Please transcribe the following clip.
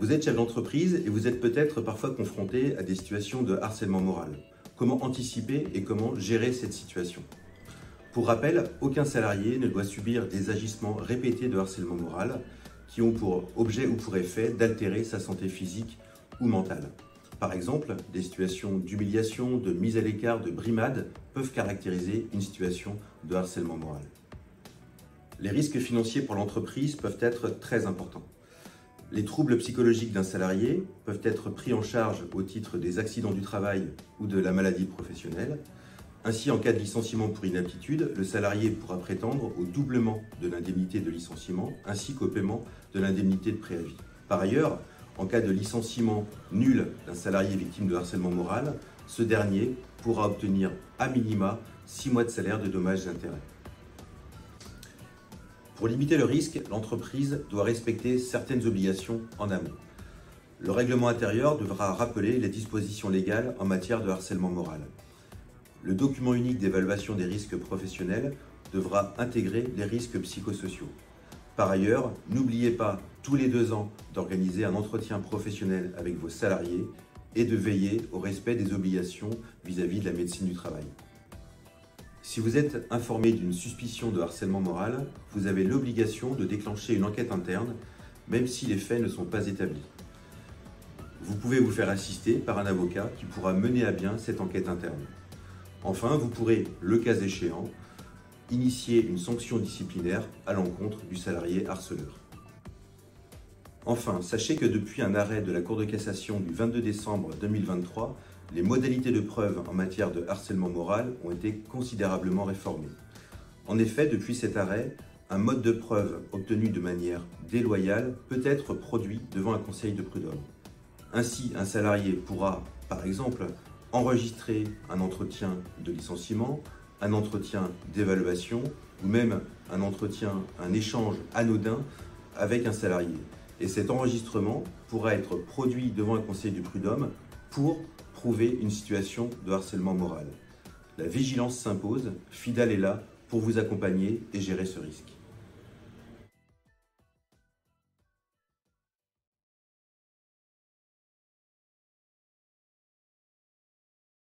Vous êtes chef d'entreprise et vous êtes peut-être parfois confronté à des situations de harcèlement moral. Comment anticiper et comment gérer cette situation? Pour rappel, aucun salarié ne doit subir des agissements répétés de harcèlement moral qui ont pour objet ou pour effet d'altérer sa santé physique ou mentale. Par exemple, des situations d'humiliation, de mise à l'écart, de brimade peuvent caractériser une situation de harcèlement moral. Les risques financiers pour l'entreprise peuvent être très importants. Les troubles psychologiques d'un salarié peuvent être pris en charge au titre des accidents du travail ou de la maladie professionnelle. Ainsi, en cas de licenciement pour inaptitude, le salarié pourra prétendre au doublement de l'indemnité de licenciement ainsi qu'au paiement de l'indemnité de préavis. Par ailleurs, en cas de licenciement nul d'un salarié victime de harcèlement moral, ce dernier pourra obtenir à minima 6 mois de salaire de dommages et intérêts. Pour limiter le risque, l'entreprise doit respecter certaines obligations en amont. Le règlement intérieur devra rappeler les dispositions légales en matière de harcèlement moral. Le document unique d'évaluation des risques professionnels devra intégrer les risques psychosociaux. Par ailleurs, n'oubliez pas tous les 2 ans d'organiser un entretien professionnel avec vos salariés et de veiller au respect des obligations vis-à-vis de la médecine du travail. Si vous êtes informé d'une suspicion de harcèlement moral, vous avez l'obligation de déclencher une enquête interne, même si les faits ne sont pas établis. Vous pouvez vous faire assister par un avocat qui pourra mener à bien cette enquête interne. Enfin, vous pourrez, le cas échéant, initier une sanction disciplinaire à l'encontre du salarié harceleur. Enfin, sachez que depuis un arrêt de la Cour de cassation du 22 décembre 2023, les modalités de preuve en matière de harcèlement moral ont été considérablement réformées. En effet, depuis cet arrêt, un mode de preuve obtenu de manière déloyale peut être produit devant un conseil de prud'homme. Ainsi, un salarié pourra, par exemple, enregistrer un entretien de licenciement, un entretien d'évaluation ou même un échange anodin avec un salarié. Et cet enregistrement pourra être produit devant un conseil du prud'homme pour prouver une situation de harcèlement moral. La vigilance s'impose, FIDAL est là pour vous accompagner et gérer ce risque.